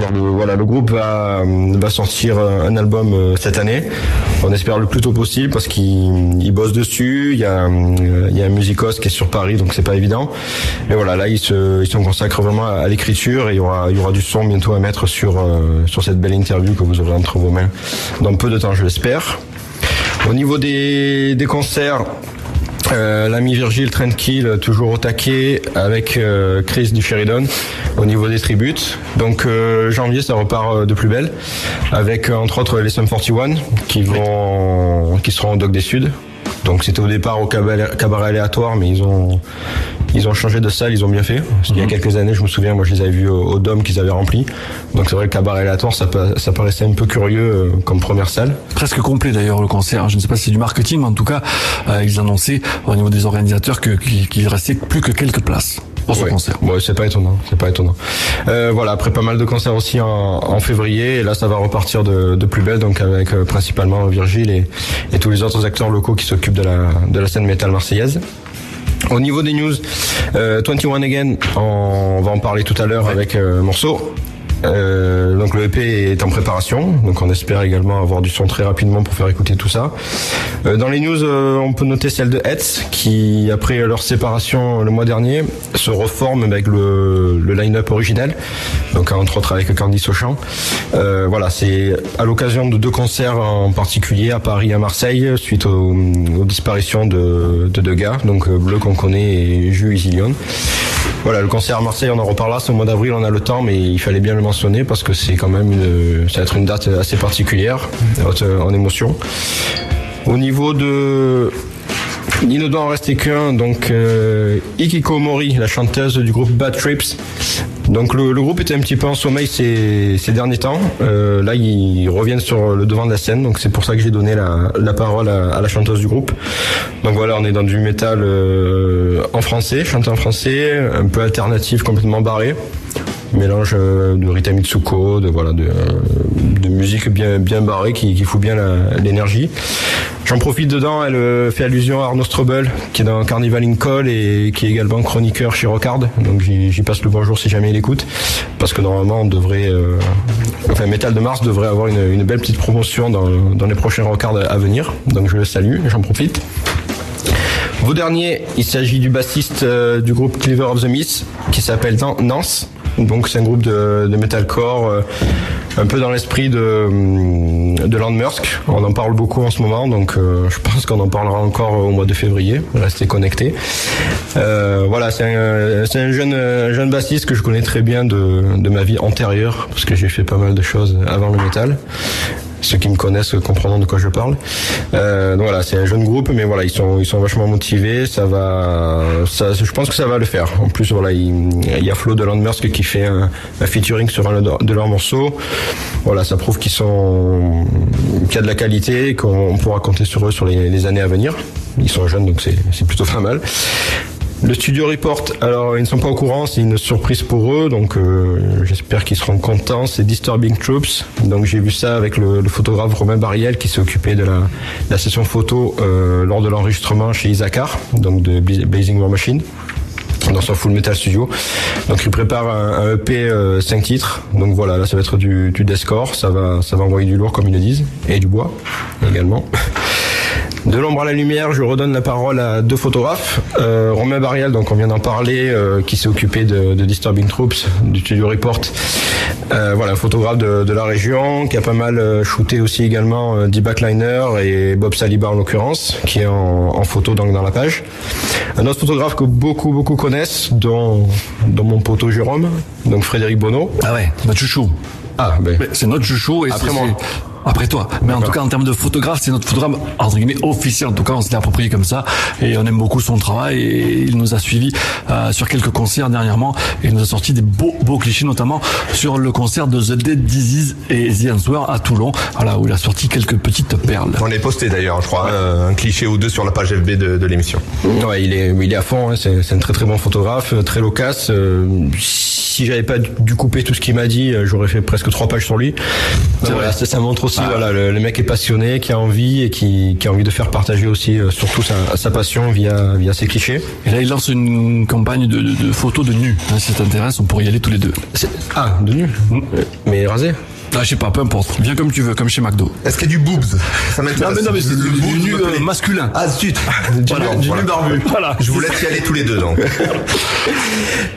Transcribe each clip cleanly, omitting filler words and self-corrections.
Le groupe va sortir un album cette année. On espère le plus tôt possible parce qu'ils bossent dessus. Il y a un musicos qui est sur Paris, donc c'est pas évident. Mais voilà, là ils se consacrent vraiment à l'écriture et il y aura du son bientôt à mettre sur cette belle interview que vous aurez entre vos mains dans peu de temps, je l'espère. Au niveau des concerts, l'ami Virgile tranquille, toujours au taquet avec Chris du Sheridan au niveau des tributes. Donc janvier ça repart de plus belle avec entre autres les Sum 41 qui seront au Doc des Suds. Donc c'était au départ au cabaret aléatoire, mais ils ont changé de salle, ils ont bien fait. Parce qu'il y a quelques années, je me souviens, moi je les avais vus au Dôme qu'ils avaient rempli. Donc c'est vrai que cabaret aléatoire, ça paraissait un peu curieux comme première salle. Presque complet d'ailleurs le concert. Je ne sais pas si c'est du marketing, mais en tout cas, ils annonçaient au niveau des organisateurs qu'il restait plus que quelques places pour ce concert. Ouais, c'est pas étonnant. Après pas mal de concerts aussi en février, et là ça va repartir de plus belle, donc avec principalement Virgile et tous les autres acteurs locaux qui s'occupent de la scène métal marseillaise. Au niveau des news, 21 Again, on va en parler tout à l'heure avec morceau. Donc le EP est en préparation, donc on espère également avoir du son très rapidement pour faire écouter tout ça. Dans les news, on peut noter celle de Hetz qui, après leur séparation le mois dernier, se reforme avec le line-up original, donc entre autres avec Candice au chant. C'est à l'occasion de 2 concerts en particulier à Paris et à Marseille suite aux disparitions de 2 gars, donc Bleu qu'on connaît et Jus Isilion. Voilà, le concert à Marseille, on en reparlera, c'est au mois d'avril, on a le temps, mais il fallait bien le mentionner parce que c'est quand même ça va être une date assez particulière, haute en émotion. Au niveau de... Il ne doit en rester qu'un, donc Ikiko Mori, la chanteuse du groupe Bad Trips. Donc le groupe était un petit peu en sommeil ces derniers temps. Là, ils reviennent sur le devant de la scène, donc c'est pour ça que j'ai donné la parole à la chanteuse du groupe. Donc voilà, on est dans du métal en français, chanté en français, un peu alternatif, complètement barré. Mélange de Rita Mitsuko, de musique bien barrée qui fout bien l'énergie. J'en profite dedans, elle fait allusion à Arnaud Strobel qui est dans Carnival in Call et qui est également chroniqueur chez Rockard. Donc j'y passe le bonjour si jamais il écoute, parce que normalement on devrait Metal de Mars devrait avoir une belle petite promotion dans les prochains Rockard à venir. Donc je le salue, j'en profite. Vos derniers, il s'agit du bassiste du groupe Cleaver of the Myth qui s'appelle Nance. Donc c'est un groupe de metalcore un peu dans l'esprit de Landmursk. On en parle beaucoup en ce moment, donc je pense qu'on en parlera encore au mois de février. Restez connectés. C'est un jeune bassiste que je connais très bien de ma vie antérieure, parce que j'ai fait pas mal de choses avant le métal. Ceux qui me connaissent comprendront de quoi je parle. Donc voilà, c'est un jeune groupe, mais voilà, ils sont vachement motivés. Je pense que ça va le faire. En plus, voilà, il y a Flo de Landmursk qui fait un featuring sur un de leurs morceaux. Voilà, ça prouve qu'il y a de la qualité, qu'on pourra compter sur eux sur les années à venir. Ils sont jeunes, donc c'est plutôt pas mal. Le Studio Report, alors ils ne sont pas au courant, c'est une surprise pour eux, donc j'espère qu'ils seront contents. C'est Disturbing Troops, donc j'ai vu ça avec le photographe Romain Bariel qui s'est occupé de la session photo lors de l'enregistrement chez Isaacar, donc de Blazing War Machine, dans son Full Metal Studio. Donc il prépare un EP 5 titres, donc voilà, là ça va être du deathcore, ça va envoyer du lourd comme ils le disent, et du bois également. De l'ombre à la lumière, je redonne la parole à 2 photographes. Romain Barial, donc on vient d'en parler, qui s'est occupé de Disturbing Troops, du Studio Report. Un photographe de la région, qui a pas mal shooté aussi également D-Backliner et Bob Saliba en l'occurrence, qui est en photo dans la page. Un autre photographe que beaucoup connaissent, dont mon poteau Jérôme, donc Frédéric Bonneau. Ah ouais, notre chouchou. C'est notre chouchou et après moi. Après toi. Mais en tout cas, en termes de photographe, c'est notre photographe, entre guillemets, officiel. En tout cas, on s'est approprié comme ça. Et on aime beaucoup son travail. Et il nous a suivis sur quelques concerts dernièrement. Et il nous a sorti des beaux clichés, notamment sur le concert de The Dead Disease et The Answer à Toulon. Voilà, où il a sorti quelques petites perles. On est posté d'ailleurs, je crois, un cliché ou 2 sur la page FB de l'émission. Ouais, il est à fond, hein. C'est un très bon photographe, très loquace. si j'avais pas dû couper tout ce qu'il m'a dit, j'aurais fait presque 3 pages sur lui. Donc voilà, ça montre aussi, voilà, le mec est passionné, qui a envie et qui a envie de faire partager aussi, surtout sa passion via ses clichés. Et là, il lance une campagne de photos de nus. Hein, si ça t'intéresse, on pourrait y aller tous les deux. De nu? Mais rasé? Ah, je sais pas, peu importe. Viens comme tu veux, comme chez McDo. Est-ce qu'il y a du boobs? Ça m'intéresse. Non, mais c'est du nu masculin. Ah, zut. Du nu barbu. Voilà. Je vous laisse y aller tous les deux, donc.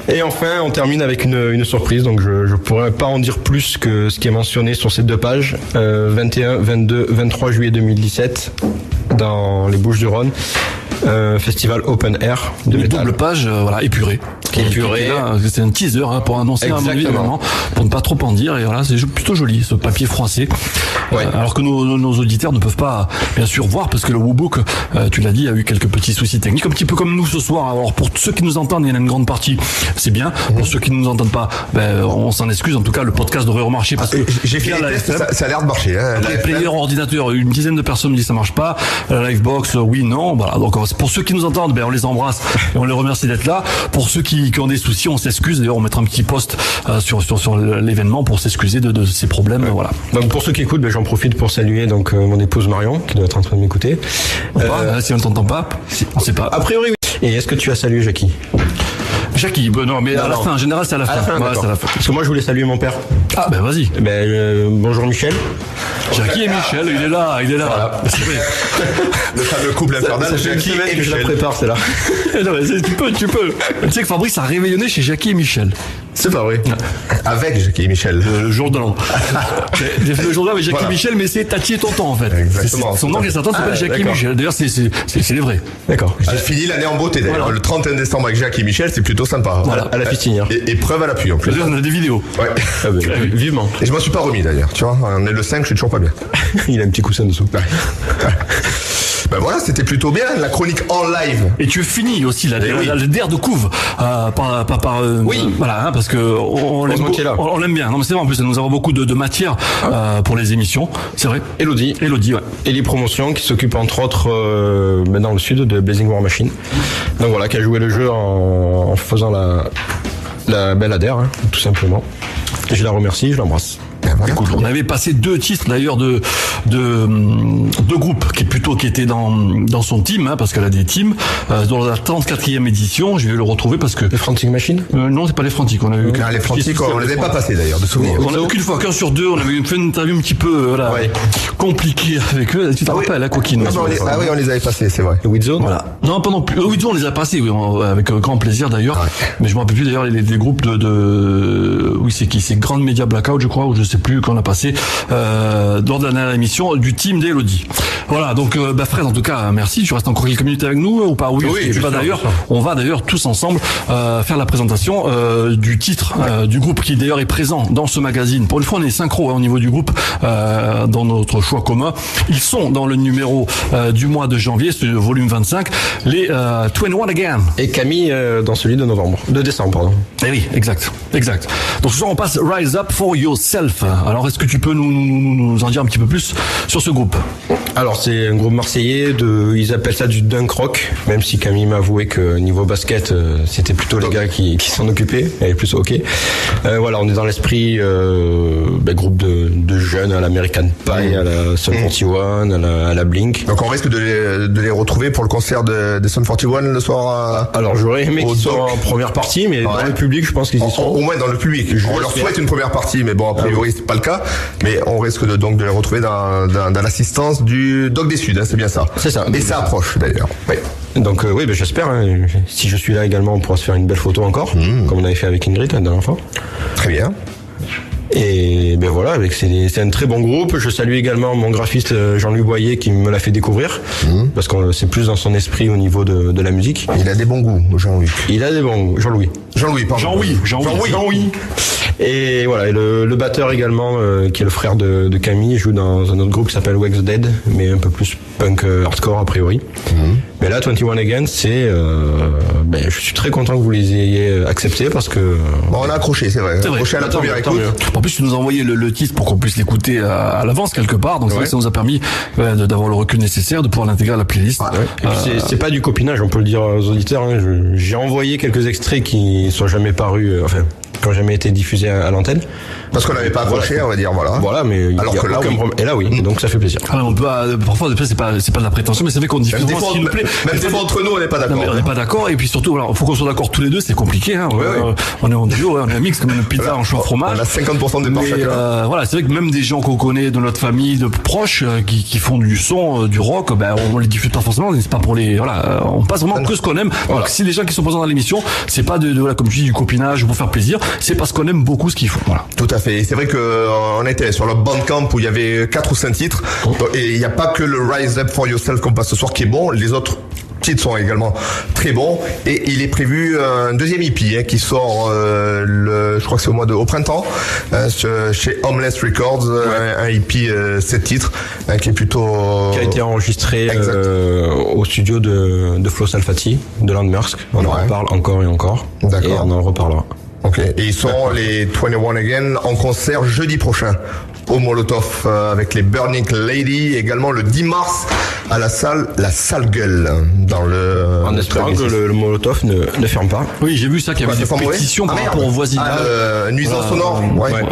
Et enfin, on termine avec une surprise. Donc, je pourrais pas en dire plus que ce qui est mentionné sur ces 2 pages. 21, 22, 23 juillet 2017, dans les Bouches-du-Rhône. Festival open air de métal. Double page, voilà, épurée. Épurée. C'est un teaser pour annoncer un événement, pour ne pas trop en dire. Et voilà, c'est plutôt joli, ce papier froissé. Ouais. Alors que nos auditeurs ne peuvent pas, bien sûr, voir, parce que le WooBook, tu l'as dit, a eu quelques petits soucis techniques, un petit peu comme nous ce soir. Alors pour ceux qui nous entendent, il y en a une grande partie, c'est bien. Pour ceux qui ne nous entendent pas, on s'en excuse. En tout cas, le podcast devrait remarcher parce que j'ai fait les tests, ça a l'air de marcher. Hein, les players ordinateur, une dizaine de personnes me disent ça marche pas. La Livebox, oui, non. Voilà. Donc pour ceux qui nous entendent, on les embrasse et on les remercie d'être là. Pour ceux qui ont des soucis, on s'excuse. D'ailleurs, on mettra un petit post sur l'événement pour s'excuser de ces problèmes. Voilà. Donc pour ceux qui écoutent, j'en profite pour saluer donc mon épouse Marion qui doit être en train de m'écouter. Si on ne t'entend pas, on sait pas. A priori, oui. Et est-ce que tu as salué Jackie? Jackie, non, mais à la fin, en général, c'est à la fin. Ouais, c'est à la fin. Parce que moi, je voulais saluer mon père. Ah, vas-y. Bonjour Michel. Jackie et Michel, il est là. Voilà. Le fameux couple infernal, Jackie et Michel. Je la prépare, c'est là. Non, mais tu peux. Tu sais que Fabrice a réveillonné chez Jackie et Michel. C'est pas vrai. Avec Jackie et Michel. Le jour de l'an. Le jour de l'an avec Jackie et Michel, mais c'est Tati et Tonton, en fait. Exactement. Son oncle et sa tante s'appellent Jackie et Michel. D'ailleurs, c'est les vrais. D'accord. J'ai fini l'année en beauté, d'ailleurs. Voilà. Le 31 décembre avec Jackie et Michel, c'est plutôt sympa. Voilà. À la fistinière. Et preuve à l'appui, en plus. D'ailleurs, on a des vidéos. Ouais. Vivement. Et je m'en suis pas remis, d'ailleurs. Tu vois, on est le 5, je suis toujours pas bien. Il a un petit coussin dessous. Ben voilà, c'était plutôt bien, la chronique en live. Et tu finis aussi la DER de couve voilà, parce que on l'aime bien. Non mais c'est vrai, en plus nous avons beaucoup de matière pour les émissions, c'est vrai. Elodie, ouais. Et les promotions qui s'occupent entre autres dans le sud de Blazing War Machine. Donc voilà, qui a joué le jeu en faisant la belle adhère, tout simplement. Et je la remercie, je l'embrasse. Écoute, on avait passé 2 titres d'ailleurs de groupes qui étaient dans son team, parce qu'elle a des teams. Dans la 34e édition, je vais le retrouver parce que les Frantic Machine. Non, c'est pas les Frantic. On a eu les Frantic, on les avait pas passés d'ailleurs, de souvenir. On a aucune fois, qu'un sur 2, on avait fait une interview un petit peu compliquée avec eux. Tu te rappelles, la coquine. Ah oui, on les avait passés, c'est vrai. Et Widzone. Voilà. Non, pas non plus. Widzone, on les a passés, oui, avec grand plaisir d'ailleurs. Ouais. Mais je me rappelle plus d'ailleurs les groupes oui, c'est qui? C'est Grand Media Blackout, je crois, ou je sais plus quand on a passé lors de la dernière émission du team d'Elodie. Voilà, donc Fred, en tout cas, merci. Tu restes encore quelques minutes avec nous ou pas? Oui, tu vas d'ailleurs. On va d'ailleurs tous ensemble faire la présentation du titre du groupe qui d'ailleurs est présent dans ce magazine. Pour une fois, on est synchro au niveau du groupe dans notre choix commun. Ils sont dans le numéro du mois de janvier, ce volume 25, les 21 Again. Et Camille dans celui de décembre, pardon. Eh oui, exact. Donc ce soir, on passe Rise Up For Yourself. Alors, est-ce que tu peux nous en dire un petit peu plus sur ce groupe? Alors, c'est un groupe marseillais ils appellent ça du dunk rock, même si Camille m'a avoué que niveau basket, c'était plutôt les gars qui s'en occupaient, elle est plus ok. Voilà, on est dans l'esprit groupe de jeunes à l'American Pie, à la Sum 41, à la Blink. Donc on risque de les retrouver pour le concert des Sum 41 le soir. Alors j'aurais aimé qu'ils soient en première partie, mais dans le public, je pense qu'ils y seront. Au moins dans le public. On leur souhaite une première partie, mais bon, a priori c'est pas le cas. Mais on risque donc de les retrouver dans l'assistance du Doc des Suds, c'est bien ça. C'est ça. Et ça approche d'ailleurs. Oui. Donc j'espère. Si je suis là également, on pourra se faire une belle photo encore, comme on avait fait avec Ingrid la dernière fois. Très bien. Et voilà, c'est un très bon groupe. Je salue également mon graphiste Jean-Louis Boyer qui me l'a fait découvrir, parce que c'est plus dans son esprit au niveau de la musique. Il a des bons goûts, Jean-Louis. Jean-Louis, pardon. Jean-Louis. Et voilà, et le batteur également, qui est le frère de Camille, joue dans un autre groupe qui s'appelle Wax Dead, mais un peu plus punk hardcore a priori. Mais là, 21 Again, je suis très content que vous les ayez acceptés parce que... on a accroché, c'est vrai. Accroché à la première écoute. En plus, tu nous as envoyé le titre pour qu'on puisse l'écouter à l'avance quelque part, donc c'est vrai que ça nous a permis d'avoir le recul nécessaire, de pouvoir l'intégrer à la playlist. Et puis c'est pas du copinage, on peut le dire aux auditeurs. J'ai envoyé quelques extraits qui sont jamais parus, qui ont jamais été diffusés à l'antenne. Parce qu'on n'avait pas accroché, on va dire, voilà. Voilà, mais alors que là, oui. Et là, oui. Donc ça fait plaisir. Alors, on peut, parfois, c'est pas de la prétention, mais c'est vrai qu'on diffuse vraiment ce qui nous plaît. Même des fois entre nous, on n'est pas d'accord. On n'est pas d'accord, et puis surtout, alors, faut qu'on soit d'accord tous les deux, c'est compliqué, hein. On est en duo, on est un mix comme une pizza en choix fromage. On a 50% des parts chacun. Voilà, c'est vrai que même des gens qu'on connaît de notre famille, de proches, qui font du son, du rock, ben, on les diffuse pas forcément, c'est pas pour les, voilà, on passe vraiment que ce qu'on aime. Donc, si les gens qui sont présents dans l'émission, c'est pas voilà, comme je dis, du copinage pour faire plaisir, c'est parce qu'on aime beaucoup ce qu'ils font, voilà. Tout à fait. Et c'est vrai que on était sur le Bandcamp où il y avait 4 ou 5 titres. Et il n'y a pas que le Rise Up For Yourself qu'on passe ce soir qui est bon. Les autres titres sont également très bons. Et il est prévu un deuxième EP qui sort je crois que c'est au printemps chez Homeless Records. Un EP 7 titres qui est plutôt... Qui a été enregistré au studio de Flo Salfati, de Landmersk. On en reparle encore et encore. D'accord. Et on en reparlera. Ok. Et ils sont les 21 Again en concert jeudi prochain au Molotov avec les Burning Lady, également le 10 mars à la salle Gueule dans le... En espérant que le Molotov ne ferme pas. Oui, j'ai vu ça, qu'il y avait des pétitions par rapport au voisinage. Nuisance sonore.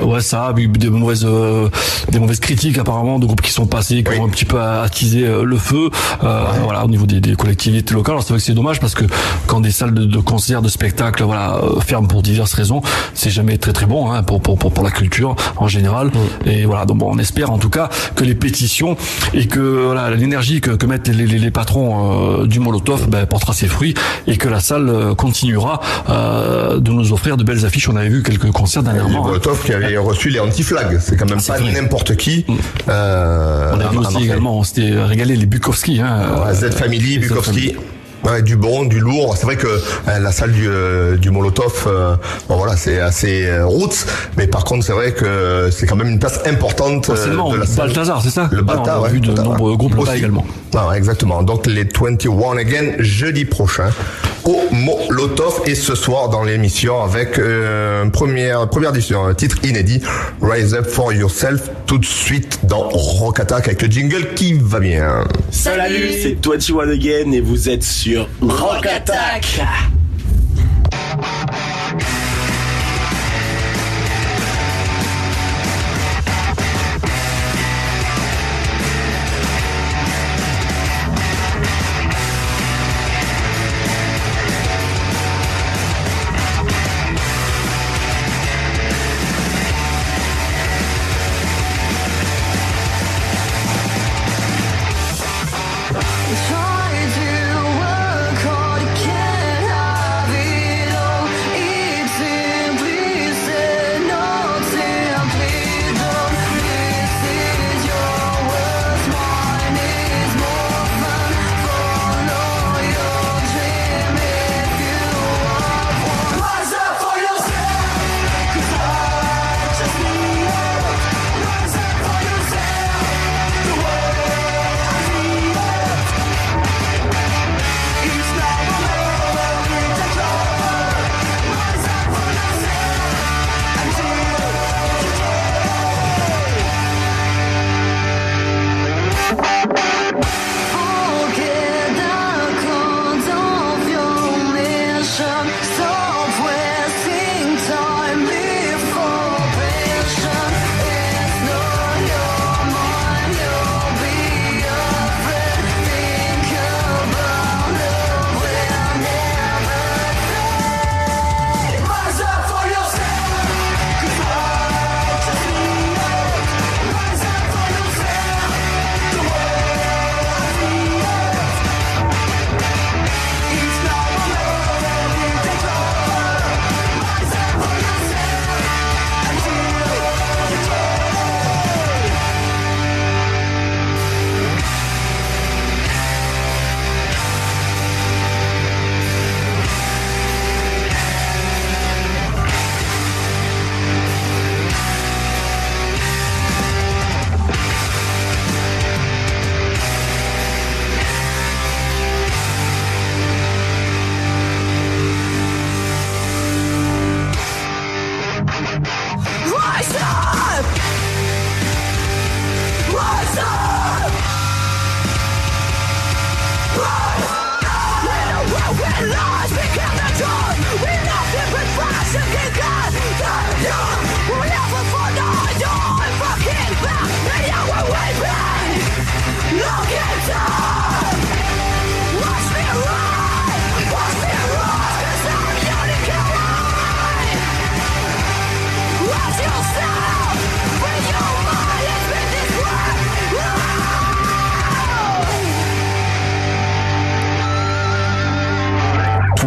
Ouais, ça, des mauvaises critiques apparemment, de groupes qui sont passés, qui ont un petit peu attisé le feu, voilà, au niveau des collectivités locales. Alors c'est vrai que c'est dommage parce que quand des salles de concert, de spectacle, voilà, ferment pour diverses raisons, c'est jamais très très bon, hein, pour la culture en général. Et voilà, donc bon, on espère en tout cas que les pétitions et que voilà, l'énergie que mettent les patrons du Molotov portera ses fruits et que la salle continuera de nous offrir de belles affiches. On avait vu quelques concerts dernièrement. Le Molotov qui avait reçu les anti-flags, c'est quand même pas n'importe qui. On a vu aussi également, on s'était régalé les Bukowski. Z-Family, Bukowski. Ouais, du bon, du lourd. C'est vrai que la salle du Molotov, bon voilà, c'est assez roots, mais par contre c'est vrai que c'est quand même une place importante de la salle. Balthazar, c'est ça? Le Balthazar, on a vu de nombreux groupes là également. Ah, exactement. Donc les 21 Again jeudi prochain au Molotov et ce soir dans l'émission avec première édition, un titre inédit, Rise Up For Yourself, tout de suite dans Rock Attack avec le jingle qui va bien. Salut, c'est 21 Again et vous êtes sur Rock Attack. Try to work hard, can't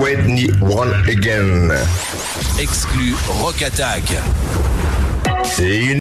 21 Again. Exclu Rock Attack. C'est une